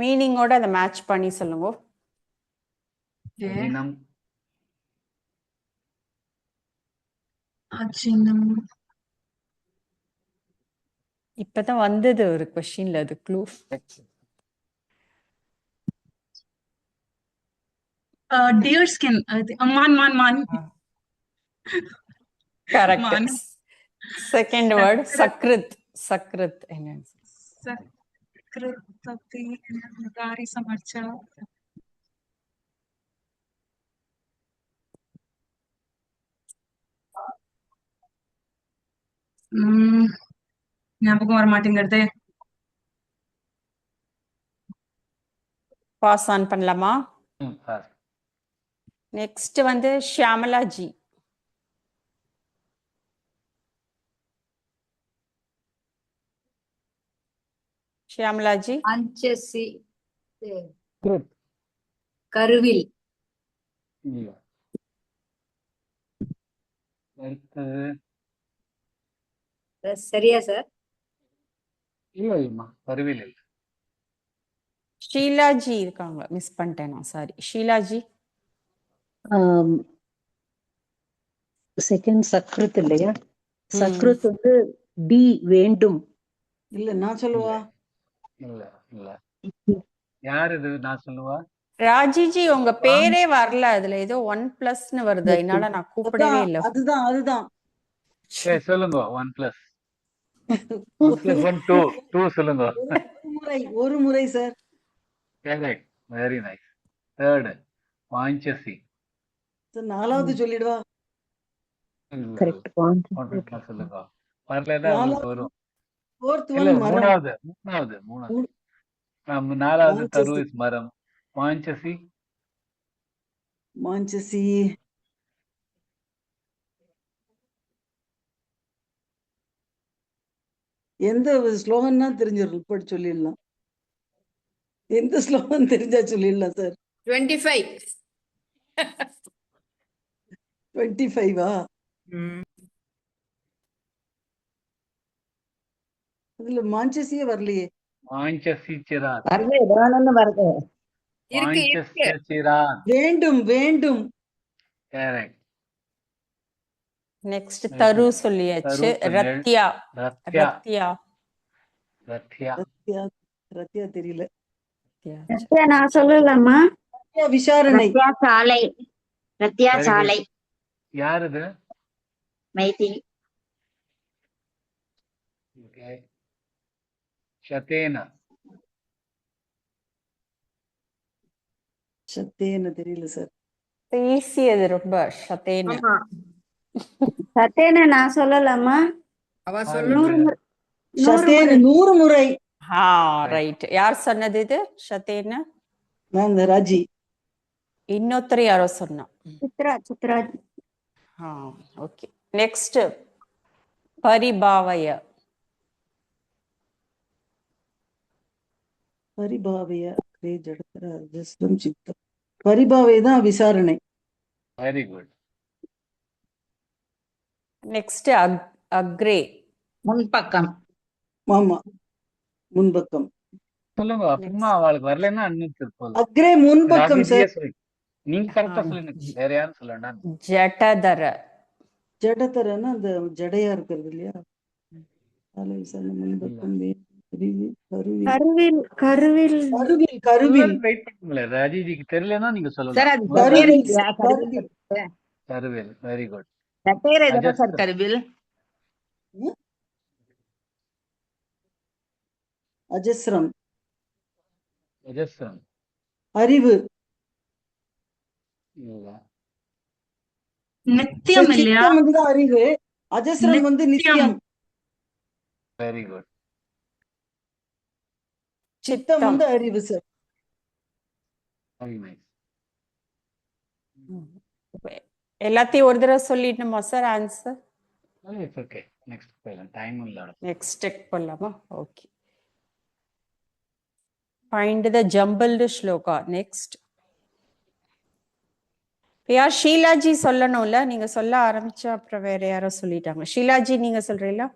மீனிங்கோட அதை மேட்ச் பண்ணி சொல்லுங்க. Okay. அஜினம் அஜினம். இப்பதான் வந்தது ஒரு கொஸ்டின்ல அது clue. Deer skin. Man. Correct. Man. Second word சக்ருத் என்ன? சக்ருதபி முராரி சமர்ச்சா. ஞாபகம் வர மாட்டேங்கிறது. பாஸ் ஆன் பண்ணலாமா? நெக்ஸ்ட் வந்து ஷியாமலாஜி. ஷியாமலாஜி. அஞ்சசி கருவில். சரியா சார்? இல்லம்மா, கருவில் இல்லை. ஷீலாஜி இருக்காங்க, மிஸ் பண்ணிட்டேனா, சாரி. ஷீலாஜி. செகண்ட் சக்ருத் இல்லையா? சக்ருத் வந்து டி வேண்டும். இல்ல நான் சொல்லுவா. இல்ல யார் இது? நான் சொல்லுவா. ராஜிஜி உங்க பேரே வரல, அதுல ஏதோ 1+ன்னு வருது, அதனால நான் கூப்பிடவே இல்லை. அதுதான் சரி சொல்லுங்க. 1+. 1+1 2 சொல்லுங்க. ஒரு முறை sir. Correct, very nice. Third வாஞ்சசி. சார் நாலாவது சொல்லிடுவா. கரெக்ட், சொல்லுங்க. வரலன்னா உங்களுக்கு வரும். ஃபோர்த் இல்ல, ஒன் மரம். மூணாவது. நாலாவது தரு இஸ் மரம். வாஞ்சசி. எந்த ஸ்லோகன்னா தெரிஞ்சிடும், இப்படி சொல்லிடலாம். எந்த ஸ்லோகம் தெரிஞ்சா சொல்லிடலாம் சார். 25 அதுல மாஞ்சசியே வரலையே. வாஞ்சசி சிராத். வேண்டும். கரெக்ட். நெக்ஸ்ட் தரு சொல்லியாச்சு. ரத்யா தெரியல. நான் சொல்லலாமா? விசாரணை. ரத்யா சாலை. யார் இது? மைதிலி. ஓகே. ஷதேன தெரியல சார். ஈஸி அது ரொம்ப. ஷதேன நான் சொல்லலாமா? அவ 100 முறை. ரைட். யார் சொன்னது இது? ஷதேன ராஜி. இன்னொருத்தர் யாரோ சொன்னா. சித்ரா. ஓகே. நெக்ஸ்ட் பரிபாவய. பரிபாவை தான் விசாரணை. Very good. நெக்ஸ்ட் அக்ரே. முன்பக்கம். ஆமா, முன்பக்கம். சொல்லுங்க. அப்புறமா அவளுக்கு வரலன்னா அன்னைக்கு அக்ரே முன்பக்கம் சார். நீங்க கரெக்டா சொல்லுங்க, வேற யாரும் சொல்ல வேண்டாம். ஜடதரன்னா அந்த ஜடையா இருக்கிறது இல்லையா? முன்பக்கம். கருவில். வெயிட் பண்ணுங்களே, ராஜிஜிக்கு தெரியலன்னா நீங்க சொல்லலாம். கருவில். Very good. கருவில். அஜஸ்ரம். அஜஸ்ரம். அறிவு. நித்தியம் இல்லையா? வந்து அறிவு. அஜஸ்ரம் வந்து நித்தியம். Very good. சித்தம் வந்து அறிவு சார். Very nice. எல்லாத்தையும் ஒரு தடவை சொல்லிடணுமா sir answer? It's okay. Next போயிடலாம், டைம் இல்ல. நெக்ஸ்ட் செக் பண்ணலாமா? Okay. Find the jumbled shloka. Next யார்? ஷீலாஜி சொல்லணும்ல, நீங்க சொல்ல ஆரம்பிச்சா அப்புறம் வேற யாரோ சொல்லிட்டாங்க. ஷீலாஜி நீங்க சொல்றீங்களா?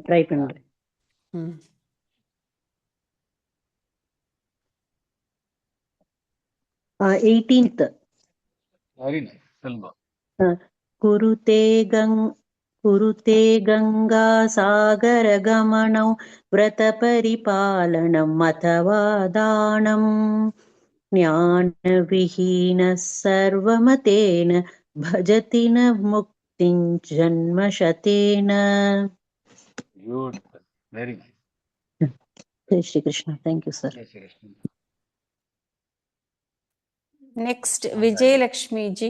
ட்ரை பண்றேன். 18th. Very nice. சொல்லுங்க. कुरुते गङ्गा सागरगमनौ व्रतपरिपालनम् अथवा दानम् ज्ञानविहीनः सर्वमतेन भजति न मुक्तिं जन्मशतेन. Beautiful. Very nice. Jai Shri Krishna. Thank you, sir. Jai Shri Krishna. Next, Vijayalakshmi ji.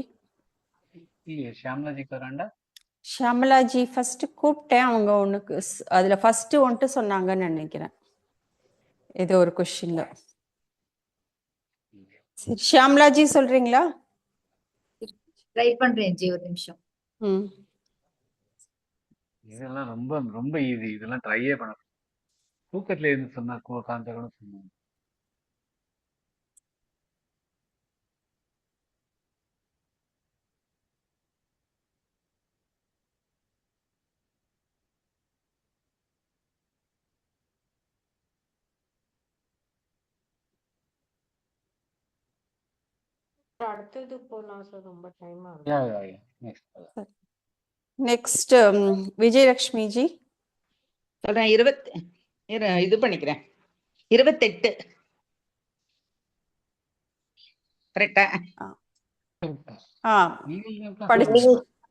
இல்லையே ஷியாமலா ஜி கராண்டா. ஷியாமலா ஜி ஃபர்ஸ்ட் கூப்பிட்டேன், அவங்க ஒன்றுக்கு அதுல ஃபர்ஸ்ட் ஒன்ட்டு சொன்னாங்கன்னு நினைக்கிறேன் ஏதோ ஒரு கொஸ்டின்ல. சரி ஷியாமலா ஜி சொல்றீங்களா? ட்ரை பண்றேன் ஜி, ஒரு நிமிஷம். இதெல்லாம் ரொம்ப ரொம்ப ஈஸி. இதெல்லாம் ட்ரையே பண்ண. தூக்கத்துல இருந்து சொன்னா காந்த கூட சொன்னாங்க. அடுத்தது போலாம் சார், ரொம்ப டைம் ஆகும். Yeah yeah yeah. Next Vijayalakshmi ji. சொல்றேன். இது பண்ணிக்கிறேன். 28 கரெக்டா?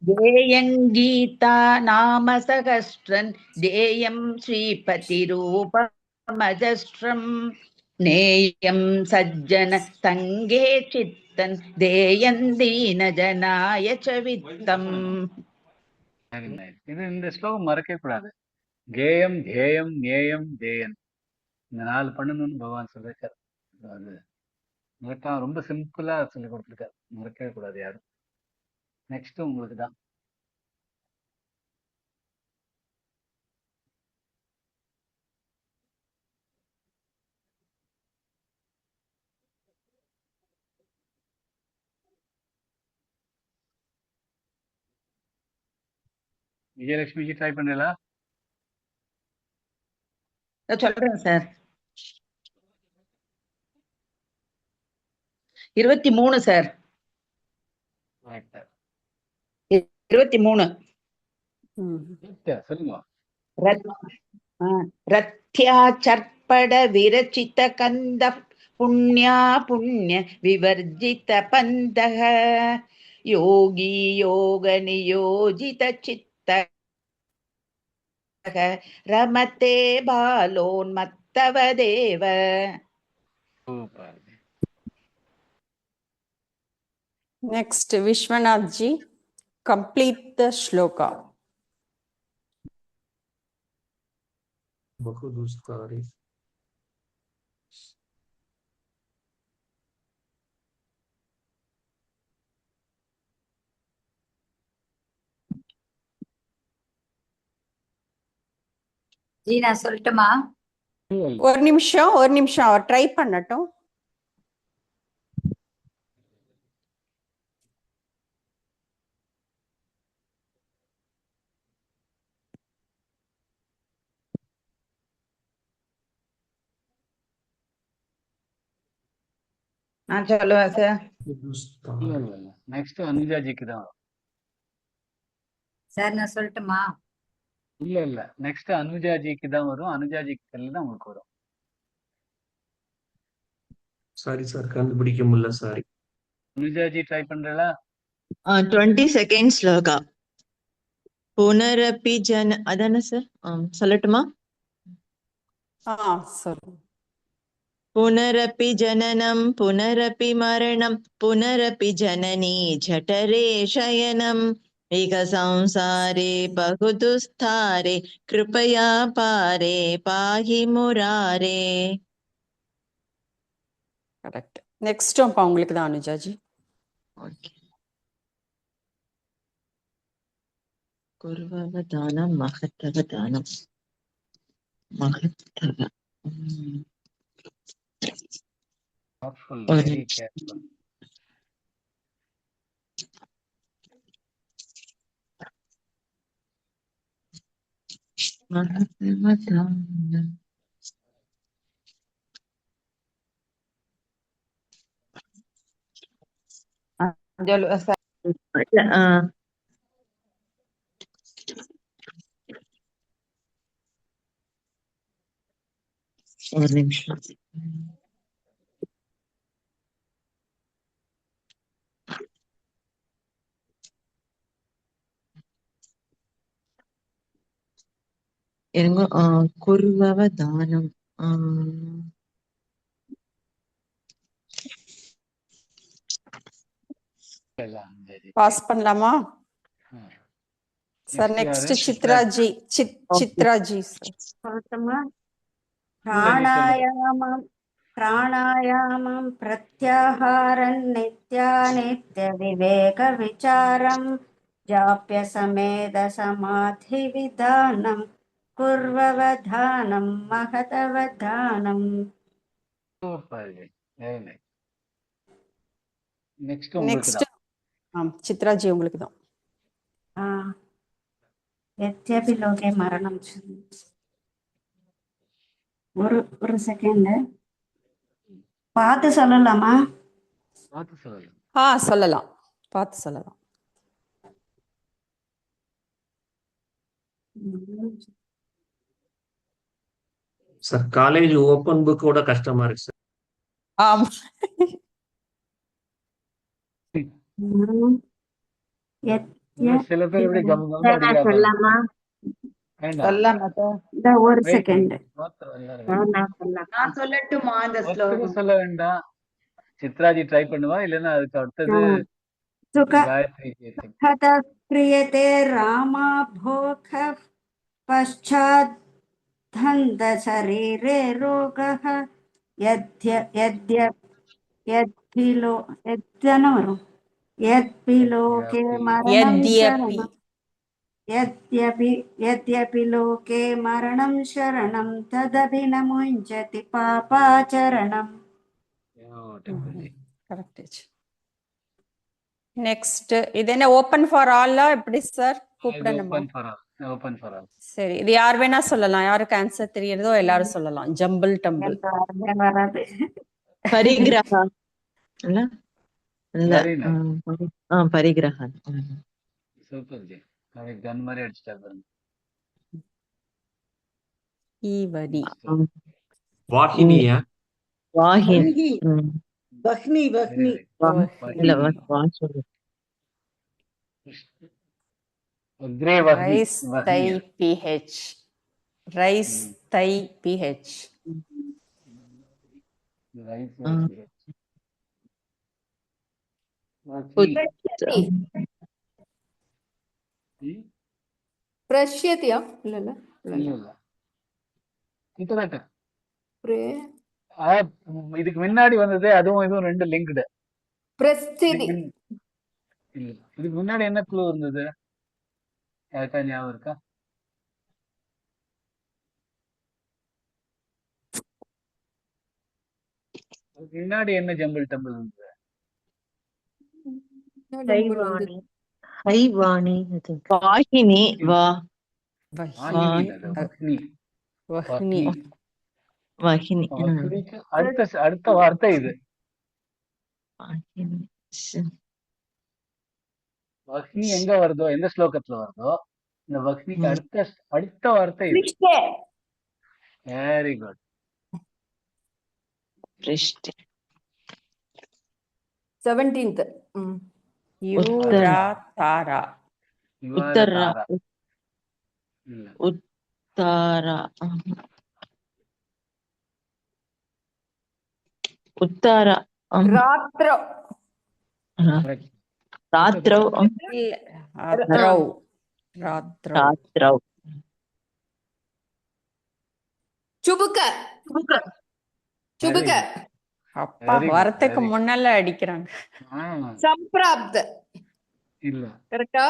தேயங்கீதா நாம சகஸ்ரன் தேயம் ஸ்ரீபதி ரூபமஜஸ்ரம் நேயம் சஜ்ஜன சங்கே சித்தன் தேயந்தீன ஜனாய சவித்தம். இது இந்த ஸ்லோகம் மறக்கவே கூடாது. கேயம் தேயம் நேயம் தேயன், இந்த 4 பண்ணணும்னு பகவான் சொல்லிருக்காரு. அது மறக்காம ரொம்ப சிம்பிளா சொல்லி கொடுத்துருக்காரு. மறக்கவே கூடாது யாரும். நெக்ஸ்ட் உங்களுக்கு தான். விஜயலட்சுமி ஜி ட்ரை பண்ணல? சொல்றேன் சார். 23 சார். 23 சொல்லுங்க. ரத்யா சர்ப்பட விரச்சித கந்த புண்ணியா புண்ணிய விவர்ஜித பந்தக யோகி யோக நியோஜித சித்த ரமதே பாலோன்மத்தவதேவ. Next, Vishwanath ji, complete the shloka. Bahudustari. G நான் சொல்லட்டுமா? ஒரு நிமிஷம் அவர் ட்ரை பண்ணட்டும். நான் சொல்லுவேன் சார். நெக்ஸ்ட் அனுஜா ஜிக்கு தான். சார் நான் சொல்லட்டுமா? இல்ல நெக்ஸ்ட் அனுஜா ஜிக்கு தான் வரும். அனுஜா ஜிக்கு தான் உங்களுக்கு வரும். சாரி சார், கண்டுபிடிக்க முடியல. சாரி. அனுஜா ஜி ட்ரை பண்றீங்களா? 22nd ஸ்லோகா. புனரப்பி ஜன, அதானே சார்? சொல்லட்டுமா? சொல்லுங்க. पुनरपि जननं पुनरपि मरणं पुनरपि जननी जठरे शयनम् इह संसारे बहुदुस्तारे कृपया पारे पाहि मुरारे. கரெக்ட். நெக்ஸ்ட் உங்களுக்கு தான் அனுஜாஜி. ஓகே. குருவவதானம் மகத்தவதானம் மகத்தவ. Careful, very careful. மகத்தவதானம் சொல்லுங்க சார். ஒரு நிமிஷம். இருங்க. குருவவ தானம். பாஸ் பண்ணலாமா சார்? Next நெக்ஸ்ட் யாரு? சித்ராஜி. சித்ராஜி சார். சொல்லட்டுமா? சித்ராஜி சொல்லுங்க. प्राणायामं प्रत्याहारं नित्यानित्यविवेकविचारं जाप्य समेधसमाधिविधानं कुर्ववधानं महतवधानम्. சூப்பர். Very nice. நெக்ஸ்ட் உங்களுக்கு நெக்ஸ்ட் சித்ராஜி உங்களுக்கு தான். यद्यपि लोके मरणं ஒரு செகண்ட் பார்த்து சொல்லலாமா? பார்த்து சொல்லலாம். சொல்லலாம், பார்த்து சொல்லலாம். சார் காலேஜ் ஓப்பன் புக்கோட கஷ்டமா இருக்கு சார். ஆமா. சில பேர் இப்படி கம்மி சொல்லலாமா? சொல்லலாமா சார்? ஒரு செகண்ட் நான் சொல்லட்டுமா அந்த ஸ்லோகம்? சொல்ல வேண்டாம். சித்ராஜி ட்ரை பண்ணுவா, இல்லைன்னா அதுக்கு அடுத்தது காயத்ரி. क्रियते रामा भोग पश्चात् शरीरे रोगः यद्यपि लोके मरणं शरणं तदपि न मुञ्चति पापाचरणम्. கரெக்ட். நெக்ஸ்ட் இது என்ன ஓபன் ஃபார் ஆல் எப்படி சார் கூப்பிடணுமா? Open for all. சரி, இது யார் வேணா சொல்லலாம். யாருக்கு ஆன்சர் தெரியறதோ எல்லாரும் சொல்லலாம். Jumble tumble. பரிகிரஹா இல்ல பரிகிரஹா. சூப்பர் ஜி. கரெக்ட். கன் மாதிரி அடிச்சிட்டாரு பாருங்க. ஈவடி. வாகினியா? வாகினி. வஹ்னி வஹ்னி. இல்ல வாசு. ரைஸ் தை பிஹெச். ரைஸ் தை பிஹெச். பிரஷ்யத்தியா? இல்ல இதுக்கு முன்னாடி வந்தது அதுவும் இதுவும் ரெண்டு லிங்க்டு. பிரஸ்திதி. இதுக்கு முன்னாடி என்ன க்ளூ இருந்தது? யாருக்கா ஞாபகம் இருக்கா? முன்னாடி என்ன ஜம்பிள் டம்பிள் இருந்தது? ஹைவாணி. வாகினி. வாகினி. அடுத்த வார்த்தை இது. வஹ்னி எங்க வருதோ, எந்த ஸ்லோகத்துல வருதோ, இந்த வஹ்னிக்கு அடுத்த வார்த்தை இது. Very good. 17th. யூரா தாரா. உத்தரா. உத்தாரா. உத்தாரா. ராத்ரோ. ராத்ரவ். ராத்ரவ். சுபுக. சுபுக. அப்பா வரத்துக்கு முன்னால அடிக்கிறாங்க. சம்பிராப்த. இல்ல. கரெக்டா?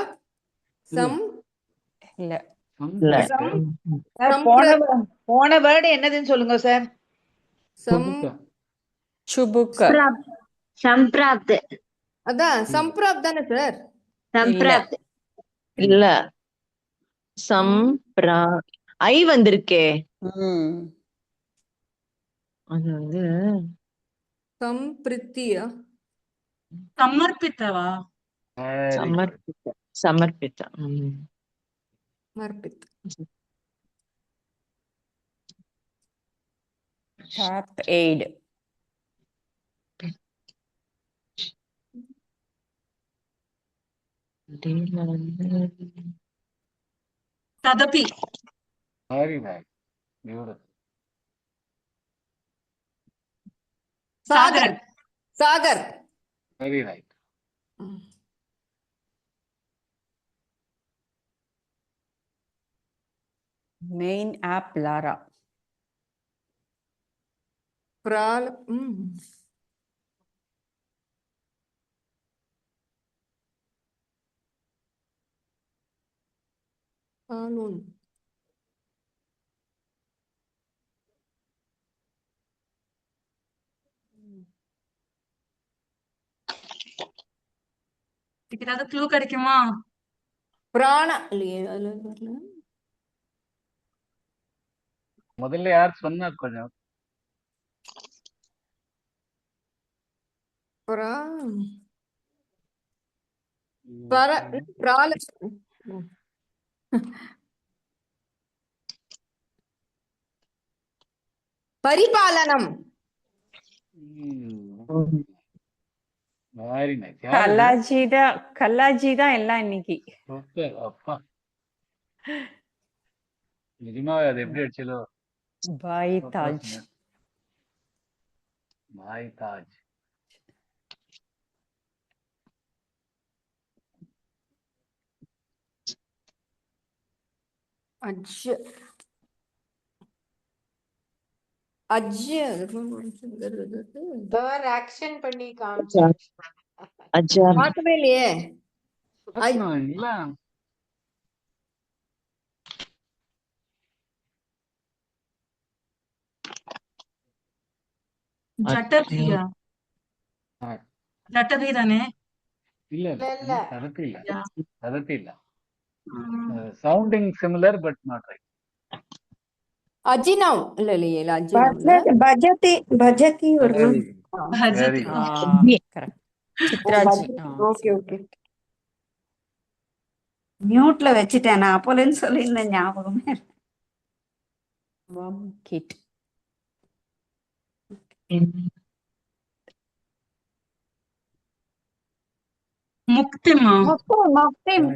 இல்ல. போன வேர்டு என்னதுன்னு சொல்லுங்க சார். சுபுக. சம்பிராப்த. அதான் சம்பிராப்த தானே சார்? சம்பிராப்த இல்ல. சம்பிரா ஐ வந்திருக்கே. அது வந்து சம்பிரித்தியா. சமர்ப்பித்தவா? Very good. ಸಮರ್ಪಿತ ಸಮರ್ಪಿತ Marpit. Path aid. ததபி. Very nice. Beautiful. Sagar. Sagar. Very right. Main app Lara. Pral. Kanun. இதுக்கு ஏதாவது க்ளூ கிடைக்குமா? பிராண இல்லையே அதுல வரல. முதல்ல யார் சொன்னா கொஞ்சம் பிரால பரிபாலனம். Very nice. கல்லாஜி தான் எல்லாம் இன்னைக்கு. சூப்பர். அப்பா நிஜமாவே அது எப்படி அடிச்சலோ. பாய் தாஜ். பாய் தாஜ். ஆக்ஷன் பண்ணி காமிச்சு பார்க்கவே இல்லையே. இல்ல ஜட்டபியா? ஜட்டபி தானே? இல்ல இல்ல sounding similar but not right. அஜினவ் இல்ல இல்லையே அஜினவ் பஜதி பஜதி வரணும். பஜதி. கரெக்ட். சித்ராஜி. Okay okay. மியூட்ல வச்சிட்டேன் நான் அப்போலன்னு சொல்லியிருந்தேன் ஞாபகமே. கிட். முக்திமா? முக்திம்.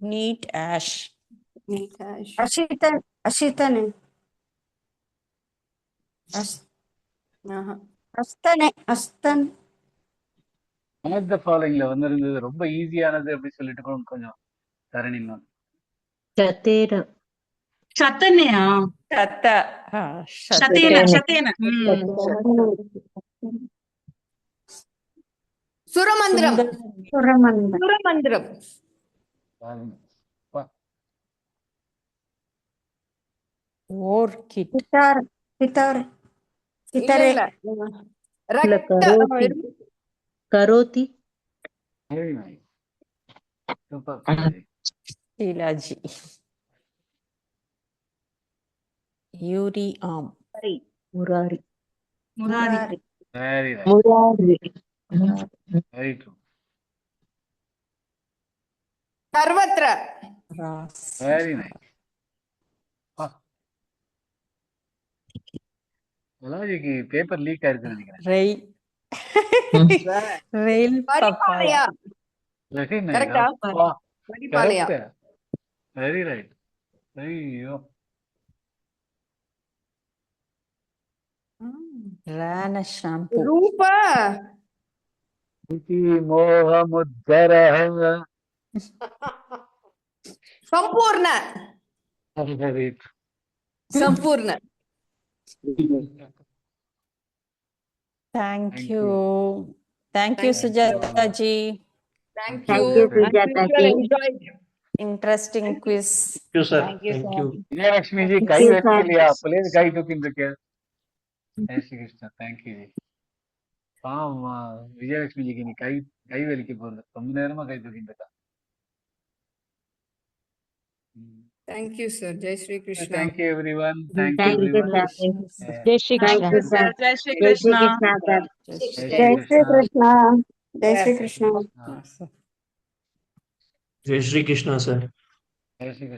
நீட் ஆஷ். அஷிதன். அஸ்தனே அஸ்தன். ஒன் ஆஃப் த ஃபாலோயிங்ல வந்திருந்தது ரொம்ப ஈஸியானது அப்படி சொல்லிட்டு கொஞ்சம் தரணி மேம். சத்தனையா? சத்தேன. சுரமந்திரம். சுரமந்திரம். ஓர்கிட். சித்தார். சித்தார். சித்தாரே. கரோதி. ஷீலாஜி. யூரி ஆம். முராரி. முராரி. முராரி. Very true. சர்வத்ர. Very nice. அலாஜிக்கு பேப்பர் லீக் ஆயிருக்கு நினைக்கிறேன். ரெயில் பரிபாலயா. Very nice. கரெக்ட்டா? பரிபாலயா. Very right. ஐயோ ராண ஷாம்பு. ரூபா. மோகமுத்தரஹ. சம்பூர்ண. சம்பூர்ண. Thank you. Thank you, Sujata ji. Thank you, Sujata ji. Interesting quiz. Thank you, sir. Thank you, Thank sir. you. Vijayalakshmi ji கை வைக்கலையா? அப்பலேருந்து கை தூக்கிட்டு இருக்கேன். ஜெய் ஸ்ரீ கிருஷ்ணா. தேங்க்யூ ஜி. விஜயலட்சுமி ஜிக்கு நீ கை வலிக்க போறது. ரொம்ப நேரமா கை தூக்கிட்டு இருக்கா. Thank you sir. Jai Shri Krishna. Thank you everyone. Thank you Thank you, everyone. sir. Jai Shri Thank Krishna. you, sir. Jai Shri Jai Shri Krishna. Krishna, sir. Jai Shri Jai Shri Krishna. Krishna. Jai Shri Yes. Krishna. Jai Shri Krishna, sir. Jai Shri Krishna.